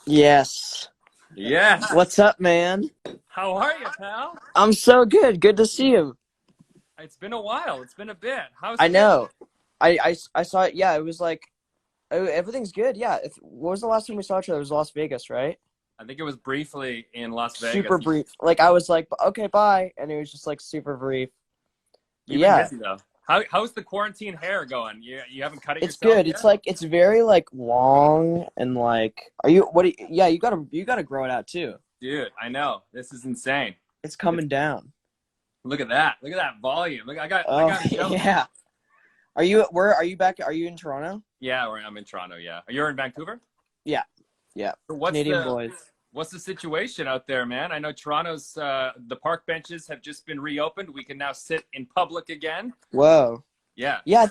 Yes. Yes. What's up, man? How are you, pal? I'm so good. Good to see you. It's been a while. It's been a bit. How's I things? know. I saw it. Yeah, it was like everything's good. Yeah. What was the last time we saw each other? It was Las Vegas, right? I think it was briefly in Las Vegas. Super brief. Like I was like, okay, bye, and it was just like super brief. But You've been yeah, busy though. How's the quarantine hair going? You haven't cut it it's yourself good. It's yet? like it's very like long and like. Are you? What? Yeah, you gotta grow it out too. Dude, I know. This is insane. It's It's coming down. look at that. Look at that volume. Look, I Oh got a joke. yeah. Are you? Where are you back? Are you in Toronto? Yeah, I'm in Toronto, yeah. You're in Vancouver? Yeah. Yeah. So Canadian boys. what's the situation out there, man? I know Toronto's the park benches have just been reopened. We can now sit in public again. Whoa. Yeah. Yeah, I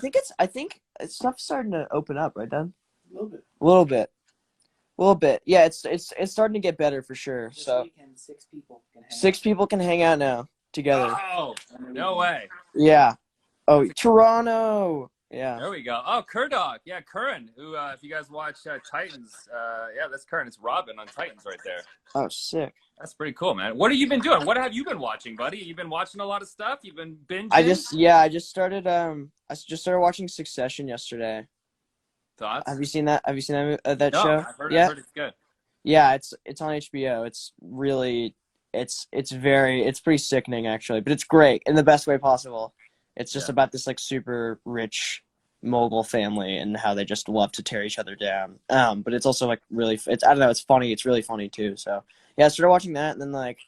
think stuff's starting to open up, right, Dan? A little bit. A little bit. A little bit. Yeah, it's starting to get better for sure. This So weekend, 6 people can hang six out. people can hang out now together. Oh, no way. Yeah. Oh, Toronto. Yeah. There we go. Oh, Kurdog. Yeah, Curran, who, if you guys watch Titans, yeah, that's Curran. It's Robin on Titans right there. Oh, sick. That's pretty cool, man. What have you been doing? What have you been watching, buddy? You've been watching a lot of stuff? You've been binging? I just started watching Succession yesterday. Thoughts? Have you seen that? Have you seen that No, show? I've Yeah. heard it's good. Yeah, it's on HBO. It's really it's pretty sickening actually, but it's great in the best way possible. It's just Yeah. about this like super rich mogul family and how they just love to tear each other down. But it's also like really it's I don't know, it's funny. It's really funny too. So yeah, I started watching that and then like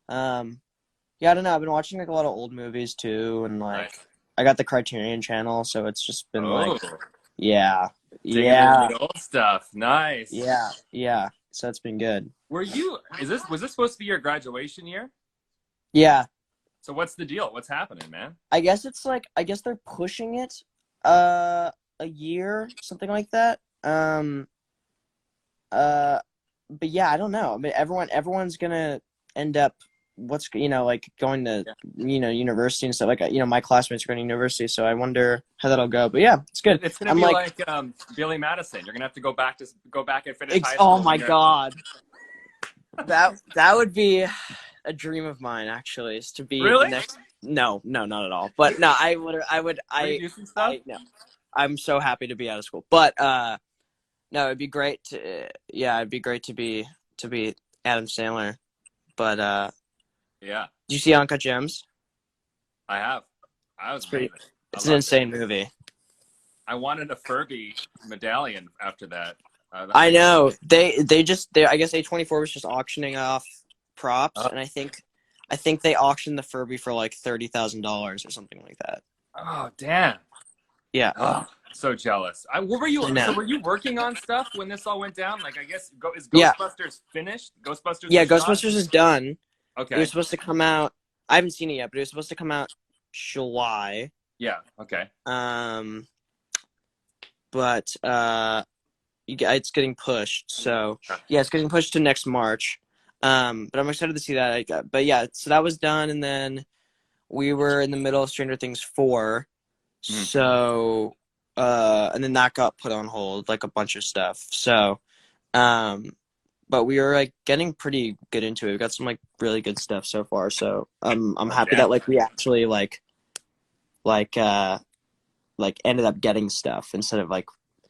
yeah, I don't know. I've been watching like a lot of old movies too, and like Nice. I got the Criterion channel, so it's just been like Oh, yeah, digging into yeah, the old stuff. Nice. yeah, yeah. So it's been good. Was this supposed to be your graduation year? Yeah, So what's the deal? What's happening, man? I guess they're pushing it a year, something like that. But yeah, I don't know. I mean everyone's gonna end up like going to Yeah. university and stuff like my classmates are going to university, so I wonder how that'll go. But yeah, it's good. It's gonna I'm be like like Billy Madison. You're gonna have to go back and finish high oh school. my god. That would be a dream of mine actually, is to be Really? the next no, not at all. But no, Do some stuff? no. I'm so happy to be out of school. But no, it'd be great to it'd be great to be Adam Sandler. But Yeah, did you see Uncut Gems? I have. I was pretty- amazing. It's I an loved insane it. movie. I wanted a Furby medallion after that. I know. They I guess A24 was just auctioning off props, and I think they auctioned the Furby for like $30,000 or something like that. Oh damn! Yeah. Oh, so jealous. What were you? I know. So were you working on stuff when this all went down? Like, I guess is Yeah. Ghostbusters finished? Ghostbusters. Yeah, was shot? Ghostbusters is done. It Okay. was supposed to come out. I haven't seen it yet, but it was supposed to come out July. Yeah. Okay. But it's getting pushed. So yeah, it's getting pushed to next March. But I'm excited to see that. But yeah, so that was done, and then we were in the middle of Stranger Things 4. So and then that got put on hold, like a bunch of stuff. So but we were like getting pretty good into it. We got some like really good stuff so far. So I'm happy that like we actually like ended up getting stuff instead of like,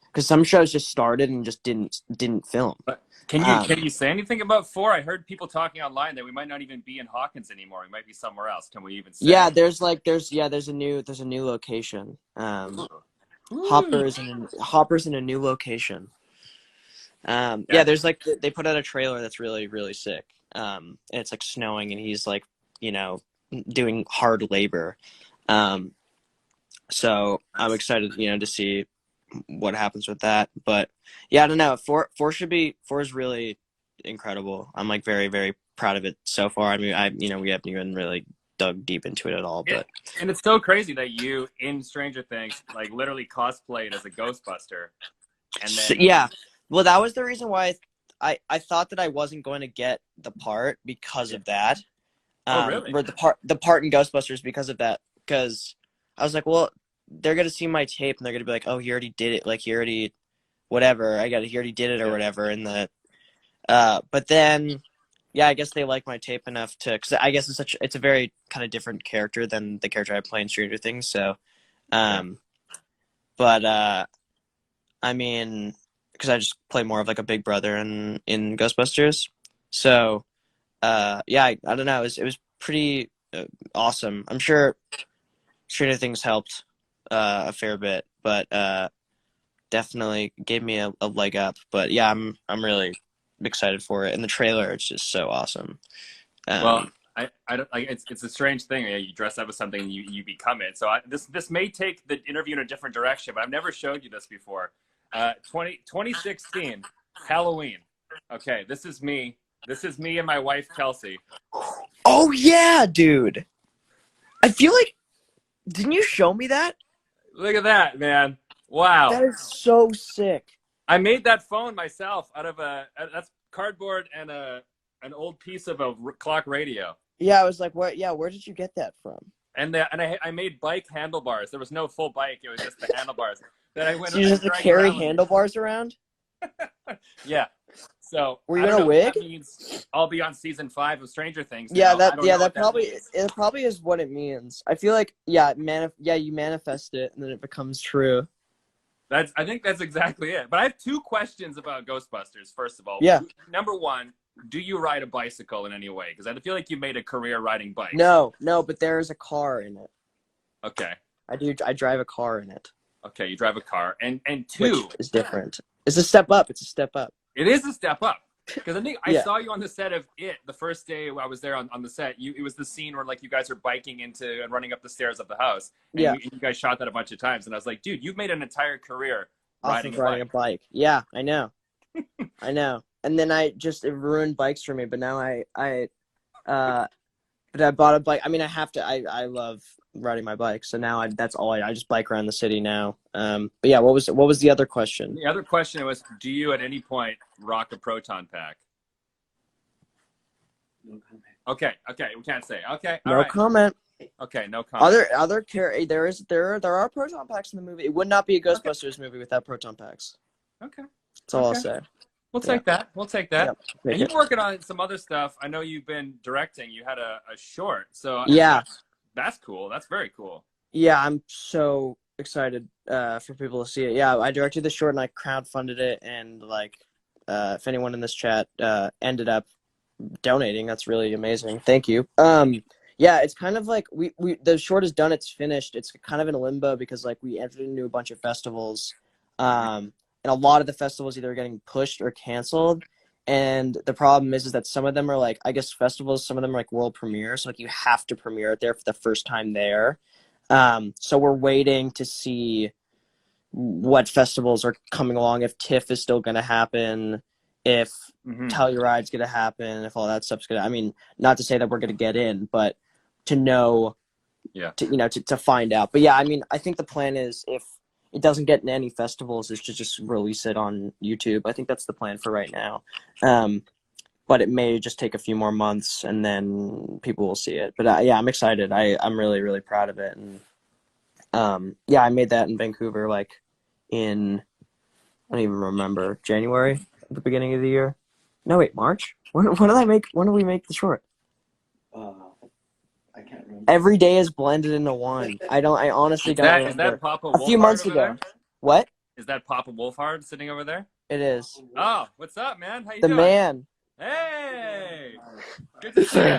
because some shows just started and just didn't film. But can you say anything about 4? I heard people talking online that we might not even be in Hawkins anymore. We might be somewhere else. Can we even say? Yeah, there's a new location. Hopper's in a new location. Yeah, there's like they put out a trailer that's really really sick. And it's like snowing and he's like doing hard labor. So I'm excited to see what happens with that. But yeah, I don't know. 4 is really incredible. I'm like very very proud of it so far. I mean, we haven't even really dug deep into it at all, but and it's so crazy that you in Stranger Things like literally cosplayed as a Ghostbuster, and then yeah. Well, that was the reason why I thought that I wasn't going to get the part because of that. Oh, really? Or the part in Ghostbusters because of that. Because I was like, well, they're gonna see my tape and they're gonna be like, oh, he already did it. Like he already, whatever. He already did it or whatever. And But then, yeah, I guess they like my tape enough to, because I guess it's a very kind of different character than the character I play in Stranger Things. So, but I mean, because I just play more of like a big brother in Ghostbusters. So, yeah, I don't know. It was pretty awesome. I'm sure Stranger Things helped a fair bit, but definitely gave me a leg up. But yeah, I'm really excited for it. And the trailer, it's just so awesome. Well, I don't like it's a strange thing. You dress up as something and you become it. So this may take the interview in a different direction, but I've never showed you this before. 2016 Halloween. Okay, this is me. This is me and my wife Kelsey. Oh yeah, dude. I feel like, didn't you show me that? Look at that, man. Wow. That is so sick. I made that phone myself out of that's cardboard and an old piece of a clock radio. Yeah, I was like, where did you get that from? And I made bike handlebars. There was no full bike; it was just the handlebars. Then I went. So you just carry handlebars around? Yeah. So were you in a wig? That means I'll be on season 5 of Stranger Things. Yeah, now. that probably is what it means. I feel like you manifest it and then it becomes true. I think that's exactly it. But I have 2 questions about Ghostbusters. First of all, yeah. Number 1, do you ride a bicycle in any way? Because I feel like you made a career riding bikes. No, but there is a car in it. Okay. I do. I drive a car in it. Okay, you drive a car, and 2 which is different. It's a step up. It's a step up. It is a step up. Because I think I Yeah. saw you on the set of It the first day I was there on the set. It was the scene where like you guys are biking into and running up the stairs of the house. And Yeah. you guys shot that a bunch of times. And I was like, dude, you've made an entire career riding riding a bike. Yeah, I know. I know. And then it ruined bikes for me. But now I bought a bike. I mean, I have to. I love riding my bike. So now that's all I just bike around the city now. But yeah, what was the other question? The other question was, do you at any point rock a proton pack? No comment. Okay, we can't say. Okay, all No right. comment. Okay, no comment. There are proton packs in the movie. It would not be a Ghostbusters movie without proton packs. Okay, That's all I'll Okay. say. we'll take that. We'll take that. Yep, And take you've it. been working on some other stuff. I know you've been directing. You had a short. So Yeah. that's cool. That's very cool. Yeah, I'm so excited for people to see it. Yeah, I directed the short and I crowdfunded it, and if anyone in this chat ended up donating, that's really amazing. Thank you. Yeah, it's kind of like we the short is done, it's finished. It's kind of in a limbo because like we entered into a bunch of festivals, and a lot of the festivals either getting pushed or canceled. And the problem is that some of them are like, I guess festivals, some of them are like world premieres, so like you have to premiere it there for the first time there. So we're waiting to see what festivals are coming along, if TIFF is still going to happen, if Telluride's going to happen, if all that stuff's going to, I mean, not to say that we're going to get in, but to know, to find out. But yeah, I mean, I think the plan is if it doesn't get in any festivals, is to just release it on YouTube. I think that's the plan for right now. But it may just take a few more months and then people will see it. But yeah, I'm excited. I'm really, really proud of it. And yeah, I made that in Vancouver, like in, I don't even remember, January, at the beginning of the year. No, wait, March? When did we make the short? I can't remember. Every day is blended into one. I honestly don't remember. Is that Papa A few Wolfhard months over ago. there? What? Is that Papa Wolfhard sitting over there? It is. Oh, what's up, man? How you The doing? man. Hey, good to see you.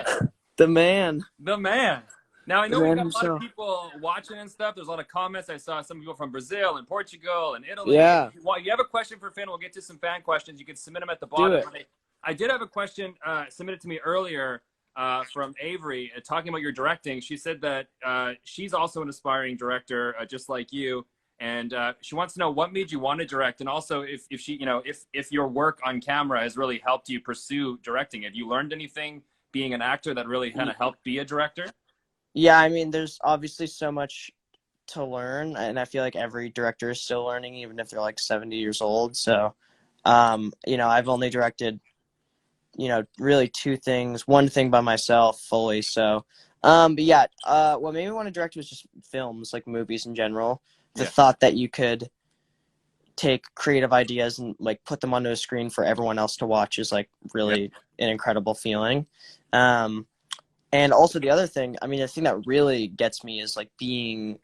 The man. The man. Now, I know The we man got a lot himself. of people watching and stuff. There's a lot of comments. I saw some people from Brazil and Portugal and Italy. Yeah. If you have a question for Finn, we'll get to some fan questions. You can submit them at the bottom. it. But I did have a question submitted to me earlier from Avery talking about your directing. She said that she's also an aspiring director, just like you. And she wants to know what made you want to direct, and also if she, if your work on camera has really helped you pursue directing. Have you learned anything being an actor that really kind of helped be a director? Yeah, I mean, there's obviously so much to learn, and I feel like every director is still learning, even if they're like 70 years old. So, I've only directed, really 2 things, 1 thing by myself fully. So, but yeah, what made me want to direct was just films, like movies in general. The thought that you could take creative ideas and like put them onto a screen for everyone else to watch is like really an incredible feeling. And also the other thing, I mean, the thing that really gets me is like being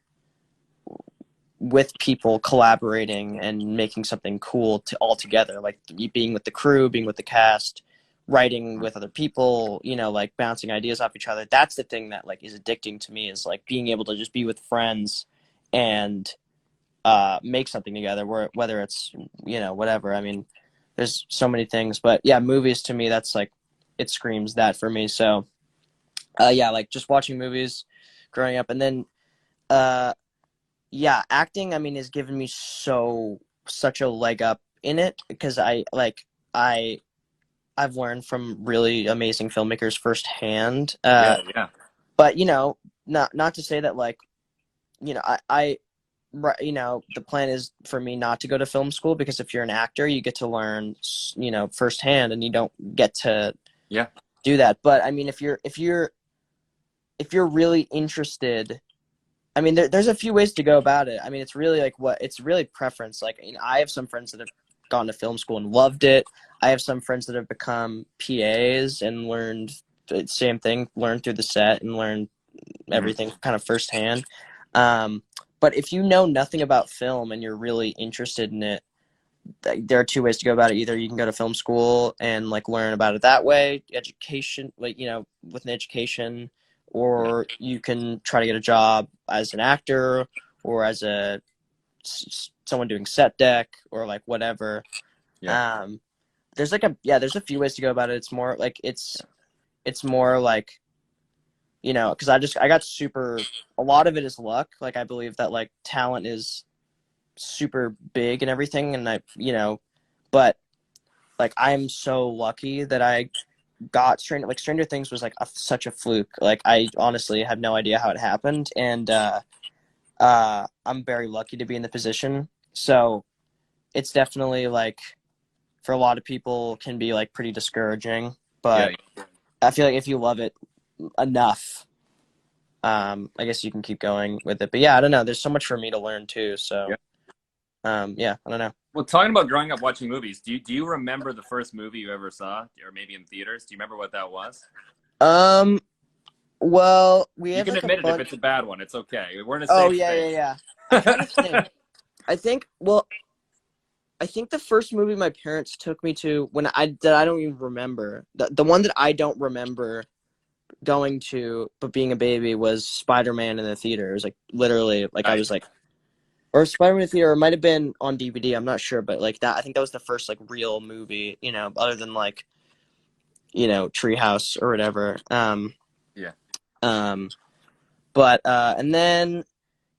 with people, collaborating and making something cool all together, like being with the crew, being with the cast, writing with other people, you know, like bouncing ideas off each other. That's the thing that like is addicting to me, is like being able to just be with friends and make something together, whether it's, you know, whatever. I mean, there's so many things, but yeah, movies to me, that's like, it screams that for me. So yeah, like just watching movies growing up. And then yeah, acting, I mean, has given me such a leg up in it, because I've learned from really amazing filmmakers firsthand. Yeah. But you know, not to say that like, you know, you know, the plan is for me not to go to film school, because if you're an actor, you get to learn, you know, firsthand, and you don't get to do that. But I mean, if you're really interested, I mean, there's a few ways to go about it. I mean, it's really like it's really preference. Like, you know, I have some friends that have gone to film school and loved it. I have some friends that have become PAs and learned the same thing, learned through the set and learned everything kind of firsthand. But if you know nothing about film and you're really interested in it, there are two ways to go about it. Either you can go to film school and like learn about it that way, education, like, you know, with an education, or you can try to get a job as an actor or as someone doing set deck or like whatever. There's a few ways to go about it. It's more like it's more like, you know, because I got a lot of it is luck. Like, I believe that like talent is super big and everything, and you know, but like I'm so lucky that I got Stranger Things was like such a fluke. Like, I honestly have no idea how it happened, and I'm very lucky to be in the position. So it's definitely like, for a lot of people, can be like pretty discouraging, but I feel like if you love it enough, I guess you can keep going with it. But yeah, I don't know. There's so much for me to learn too. So yeah, I don't know. Well, talking about growing up watching movies, do you remember the first movie you ever saw, or maybe in theaters? Do you remember what that was? Well, we You have can like admit a it if it's a bad one. It's okay. We're in a Oh safe yeah, space. yeah. I'm trying to think. I think the first movie my parents took me to that I don't even remember. The one that I don't remember going to, but being a baby, was Spider-Man in the theater. It was like literally like, I was like, or Spider-Man in the theater, or it might have been on DVD. I'm not sure, but like that, I think that was the first like real movie, you know, other than like, you know, Treehouse or whatever. But and then,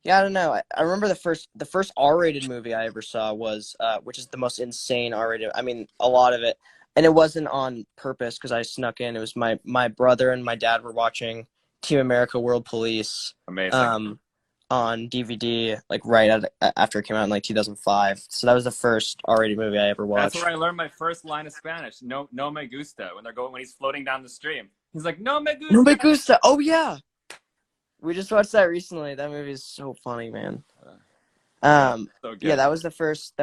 yeah, I don't know. I remember the first R-rated movie I ever saw was which is the most insane R-rated. I mean, a lot of it, and it wasn't on purpose because I snuck in. It was my brother and my dad were watching Team America: World Police. Amazing. On DVD, like after it came out in like 2005. So that was the first R-rated movie I ever watched. That's where I learned my first line of Spanish. No me gusta. When he's floating down the stream, he's like, no me gusta. No me gusta. Oh yeah, we just watched that recently. That movie is so funny, man. So good. Yeah, that was the first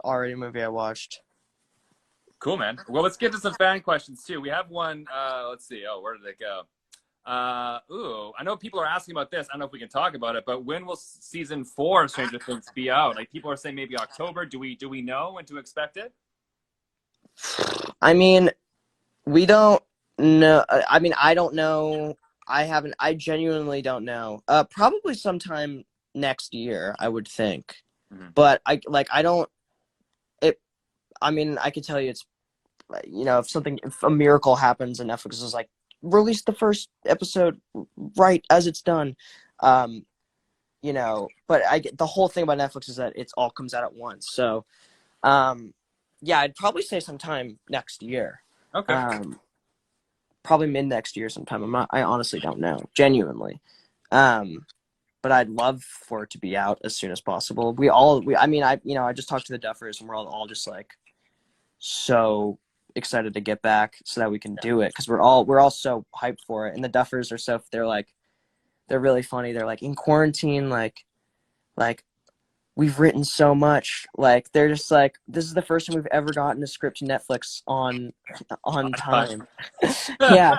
R-rated movie I watched. Cool, man. Well, let's get to some fan questions too. We have one. Let's see. Oh, where did it go? I know people are asking about this. I don't know if we can talk about it, but when will season 4 of Stranger Things be out? Like, people are saying maybe October. Do we know when to expect it? I mean, we don't know. I mean, I don't know. I genuinely don't know. Probably sometime next year, I would think. But I mean, I could tell you it's, you know, if a miracle happens and Netflix is like, release the first episode right as it's done, you know, but the whole thing about Netflix is that it's all comes out at once. So yeah, I'd probably say sometime next year. Okay. Probably mid next year sometime. I honestly don't know, genuinely. But I'd love for it to be out as soon as possible. I just talked to the Duffers and we're all just like so excited to get back so that we can do it, because we're all so hyped for it. And the Duffers are they're really funny. They're like, in quarantine, like we've written so much. Like they're just like, this is the first time we've ever gotten a script to Netflix on time. Yeah.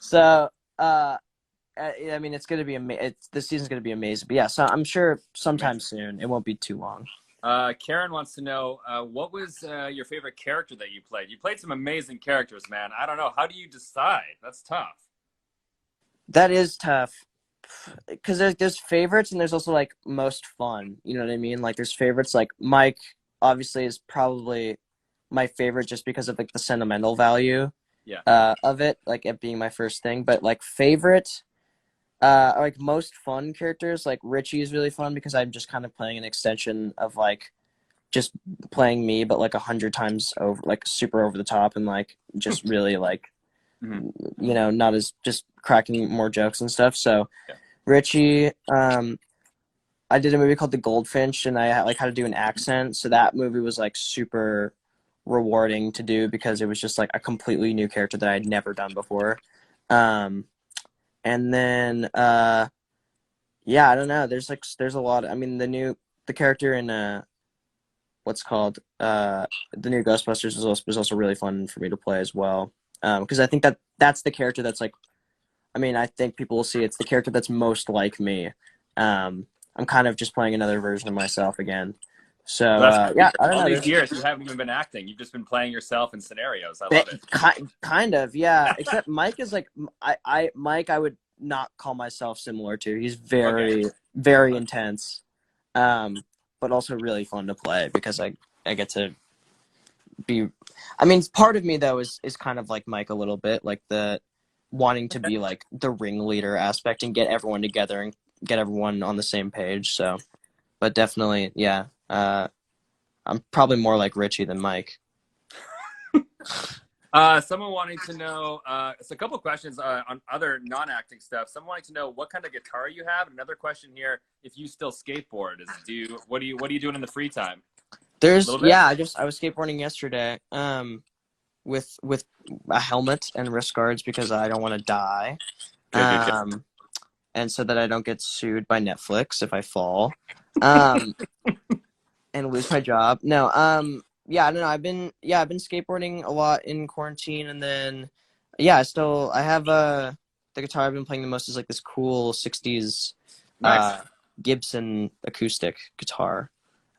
So I mean, it's gonna be this season's gonna be amazing. But yeah, so I'm sure sometime soon. It won't be too long. Karen wants to know, what was your favorite character that you played? You played some amazing characters, man. I don't know. How do you decide? That's tough. That is tough. Because there's favorites and there's also like most fun. You know what I mean? Like there's favorites. Like Mike obviously is probably my favorite just because of like the sentimental value of it, like it being my first thing. But like favorite, like most fun characters, like Richie is really fun because I'm just kind of playing an extension of like just playing me, but like 100 times over, like super over the top and like just really like you know, not as just cracking more jokes and stuff. So Richie, I did a movie called The Goldfinch and I like had to do an accent. So that movie was like super rewarding to do because it was just like a completely new character that I'd never done before. And then, yeah, I don't know. There's a lot. I mean, the character in, what's called, the new Ghostbusters was also really fun for me to play as well. Because I think that's the character that's like, I mean, I think people will see it's the character that's most like me. I'm kind of just playing another version of myself again. So, yeah, I don't know. All these years, you haven't even been acting. You've just been playing yourself in scenarios. I love it. Kind of, yeah. Except Mike is like, Mike, I would not call myself similar to. He's very, very intense, but also really fun to play because I get to be. I mean, part of me though is kind of like Mike a little bit, like the wanting to be like the ringleader aspect and get everyone together and get everyone on the same page. So, but definitely, yeah. I'm probably more like Richie than Mike. Someone wanting to know, it's a couple questions on other non-acting stuff. Someone wanting to know what kind of guitar you have. Another question here, if you still skateboard, what are you doing in the free time? I was skateboarding yesterday, with a helmet and wrist guards because I don't want to die. Good. And so that I don't get sued by Netflix if I fall. And lose my job. No, yeah, I don't know. I've been skateboarding a lot in quarantine, and then I have the guitar I've been playing the most is like this cool 60s Gibson acoustic guitar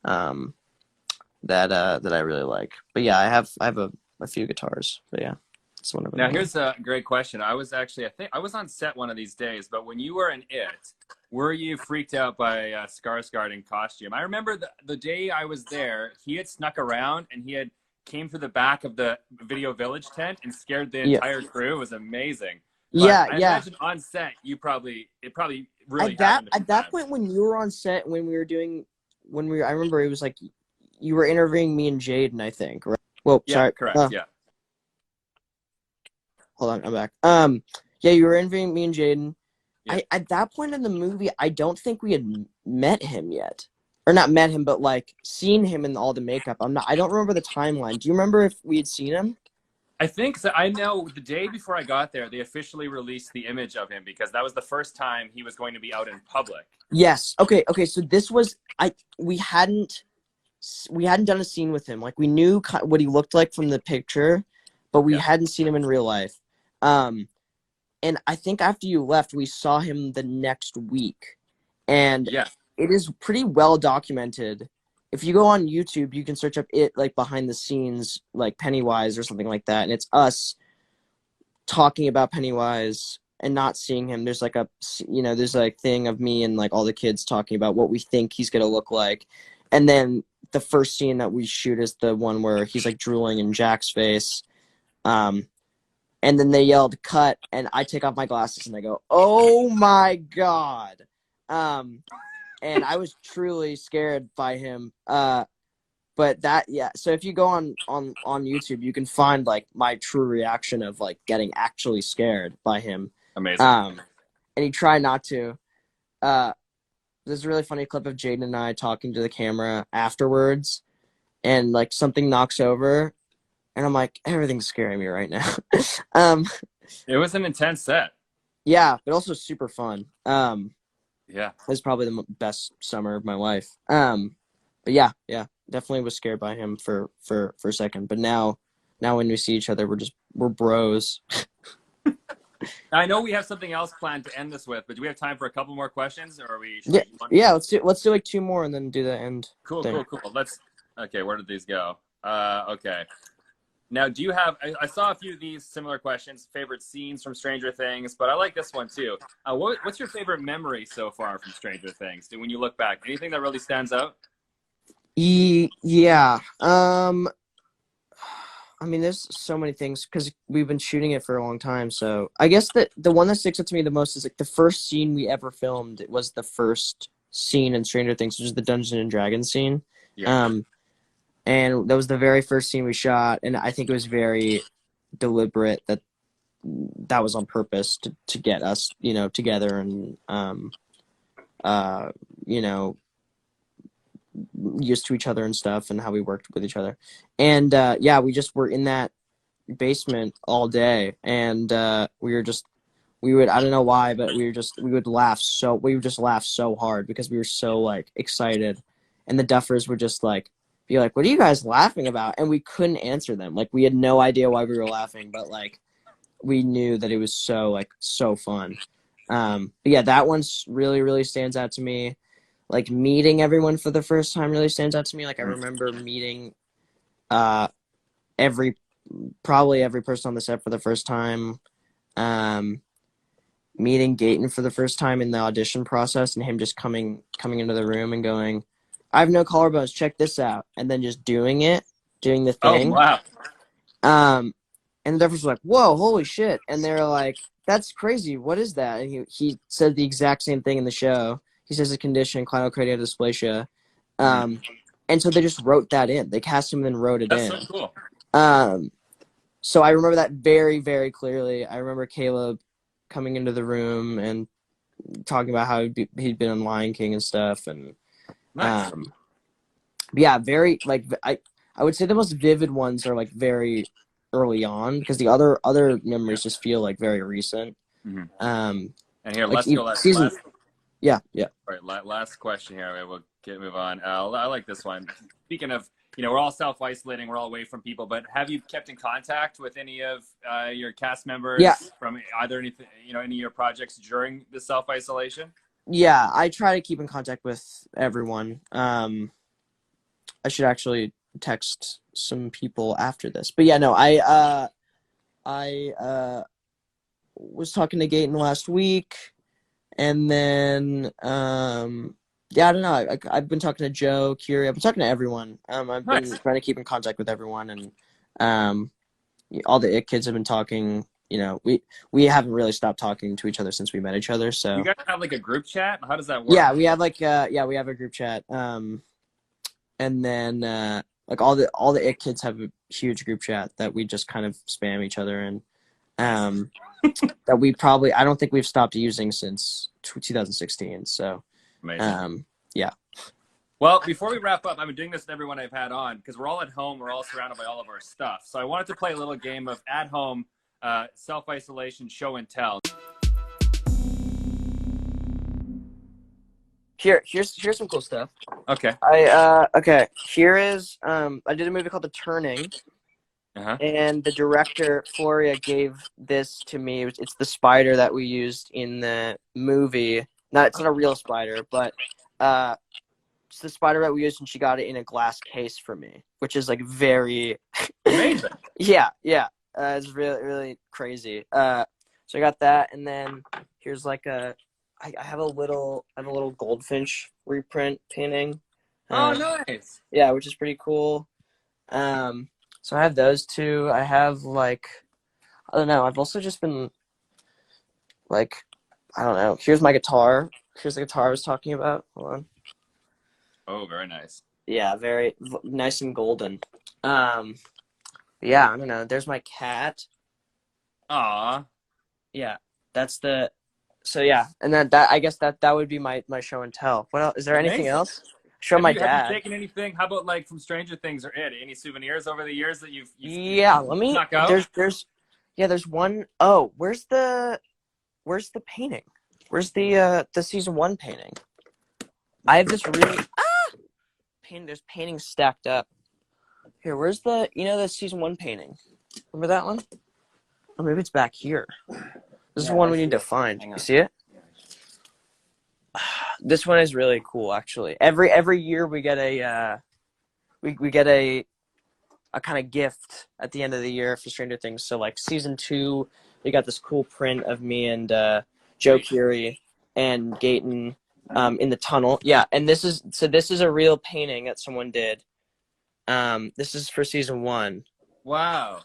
that I really like. But yeah, I have a few guitars. But yeah, it's one of them. Now here's a great question. I think I was on set one of these days, but when you were in It, were you freaked out by Skarsgård in costume? I remember the day I was there, he had snuck around and he had came through the back of the Video Village tent and scared the entire crew. It was amazing. But I imagine on set, it probably really happened. At that point when you were on set, I remember it was like you were interviewing me and Jaden, I think. Right? Well, sorry. Correct. Yeah. Hold on, I'm back. Yeah, you were interviewing me and Jaden. Yeah. At that point in the movie, I don't think we had met him yet, or not met him, but like seen him in all the makeup. I don't remember the timeline. Do you remember if we had seen him? I think so. I know the day before I got there, they officially released the image of him because that was the first time he was going to be out in public. Yes. Okay. So this was we hadn't done a scene with him. Like we knew what he looked like from the picture, but we hadn't seen him in real life. And I think after you left, we saw him the next week. And it is pretty well documented. If you go on YouTube, you can search up It, like behind the scenes, like Pennywise or something like that. And it's us talking about Pennywise and not seeing him. There's like there's like thing of me and like all the kids talking about what we think he's going to look like. And then the first scene that we shoot is the one where he's like drooling in Jack's face. And then they yelled cut, and I take off my glasses and I go, "Oh my God!" And I was truly scared by him. But so if you go on YouTube, you can find like my true reaction of like getting actually scared by him. Amazing. And he tried not to. There's a really funny clip of Jaden and I talking to the camera afterwards, and like something knocks over. And I'm like, everything's scaring me right now. It was an intense set. Yeah, but also super fun. Yeah. It was probably the best summer of my life. But yeah, definitely was scared by him for a second. But now when we see each other, we're bros. I know we have something else planned to end this with, but do we have time for a couple more questions, or Yeah. Let's do like two more and then do the end. Cool. thing. Cool. Okay. Where did these go? Okay. Now, do you have? I saw a few of these similar questions. Favorite scenes from Stranger Things, but I like this one too. What's your favorite memory so far from Stranger Things? When you look back, anything that really stands out? Yeah. I mean, there's so many things because we've been shooting it for a long time. So I guess that the one that sticks out to me the most is like the first scene we ever filmed. It was the first scene in Stranger Things, which is the Dungeons and Dragons scene. Yeah. And that was the very first scene we shot, and I think it was very deliberate that was on purpose to get us, together and used to each other and stuff, and how we worked with each other. And we just were in that basement all day, and we would, I don't know why, but we would laugh so hard because we were so like excited, and the Duffers would just like be like, "What are you guys laughing about?" And we couldn't answer them. Like, we had no idea why we were laughing, but like we knew that it was so fun. But yeah, that one's really, really stands out to me. Like, meeting everyone for the first time really stands out to me. Like, I remember meeting probably every person on the set for the first time. Meeting Dayton for the first time in the audition process, and him just coming into the room and going, "I have no collarbones, check this out," and then just doing the thing. Oh, wow. And the Duffers were like, "Whoa, holy shit!" And they're like, "That's crazy. What is that?" And he said the exact same thing in the show. He says a condition, clinocranial dysplasia. And so they just wrote that in. They cast him and then wrote it in. That's so cool. So I remember that very, very clearly. I remember Caleb coming into the room and talking about how he'd been on Lion King and stuff. And Nice. yeah, very, like, I would say the most vivid ones are like very early on, because the other memories just feel like very recent. And here, like let's go. Last Yeah. All right, last question here. We'll move on. I like this one. Speaking of, we're all self-isolating, we're all away from people, but have you kept in contact with any of your cast members from either anything, any of your projects during the self-isolation? Yeah, I try to keep in contact with everyone. I should actually text some people after this. But yeah, no, I was talking to Gaten last week. And then, I don't know. I've been talking to Joe, Curie. I've been talking to everyone. I've been trying to keep in contact with everyone, and all the IT kids have been talking. We haven't really stopped talking to each other since we met each other. So you guys have like a group chat? How does that work? Yeah, we have we have a group chat. And then like all the IT kids have a huge group chat that we just kind of spam each other in. That I don't think we've stopped using since 2016. So, amazing. Yeah. Well, before we wrap up, I've been doing this with everyone I've had on because we're all at home. We're all surrounded by all of our stuff. So I wanted to play a little game of at-home self-isolation show and tell. Here's some cool stuff. Okay. Here is I did a movie called The Turning. And the director, Floria, gave this to me. It's the spider that we used in the movie. It's not a real spider, but it's the spider that we used, and she got it in a glass case for me, which is like very amazing. Yeah. It's really, really crazy. So I got that, and then here's like I have a little goldfinch reprint painting. Oh, nice. Yeah, which is pretty cool. So I have those two. I have I don't know. I've also just been I don't know. Here's my guitar. Here's the guitar I was talking about. Hold on. Oh, very nice. Yeah, very nice and golden. Yeah, I don't know. There's my cat. Aw. Yeah, that's the. So yeah, and then that I guess that would be my show and tell. What else? Is there anything else? Show my dad. Have you taken anything? How about from Stranger Things or any souvenirs over the years that you've let me. There's one. Oh, where's the painting? Where's the season 1 painting? I have this really painting. There's paintings stacked up. Here, where's the season 1 painting? Remember that one? Or maybe it's back here. This is one we need to find. You see it? This one is really cool, actually. Every year we get a we get a kind of gift at the end of the year for Stranger Things. So like season 2, we got this cool print of me and Joe Curie and Gayton in the tunnel. Yeah, and this is a real painting that someone did. This is for season 1. Wow.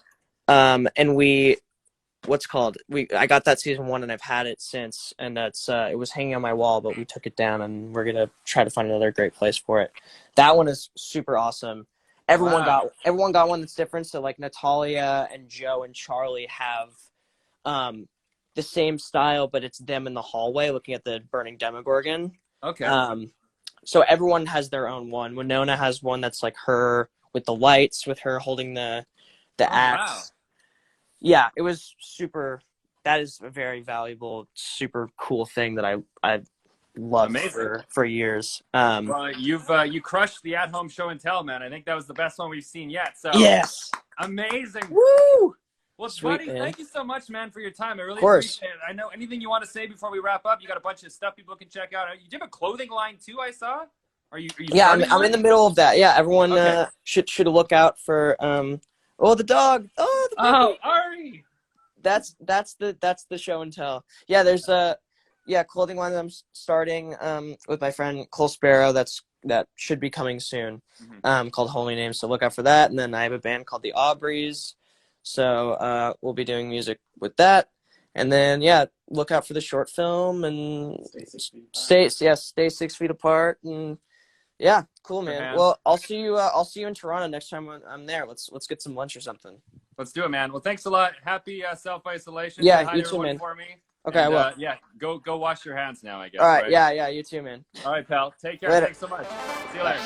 And I got that season 1 and I've had it since, and it was hanging on my wall, but we took it down and we're gonna try to find another great place for it. That one is super awesome. Everyone got one that's different. So like Natalia and Joe and Charlie have the same style, but it's them in the hallway looking at the burning Demogorgon. Okay. So everyone has their own one. Winona has one that's like her with the lights, with her holding the axe. Wow. Yeah, it was super. That is a very valuable, super cool thing that I loved for years. Well, you crushed the at-home show and tell, man. I think that was the best one we've seen yet. So yes, amazing. Woo! Well, Sweet, buddy, man. Thank you so much, man, for your time. I really Of course. appreciate it. I know anything you want to say before we wrap up. You got a bunch of stuff people can check out. You have a clothing line too, I saw. Are you Yeah, I'm in the middle of that. Yeah, everyone should look out for the dog. Oh, Ari. That's the show and tell. Yeah, there's clothing line that I'm starting with my friend Cole Sparrow. That should be coming soon. Called Holy Name. So look out for that. And then I have a band called the Aubreys. So we'll be doing music with that. And then look out for the short film and stay 6 feet apart. And yeah, cool, man. Well, I'll see you in Toronto next time I'm there. Let's get some lunch or something. Let's do it, man. Well, thanks a lot. Happy self-isolation. Yeah, Say hi you to too, everyone man. For me. Okay, and, well. Go wash your hands now, I guess. All right, yeah, you too, man. All right, pal. Take care. Later. Thanks so much. See you later.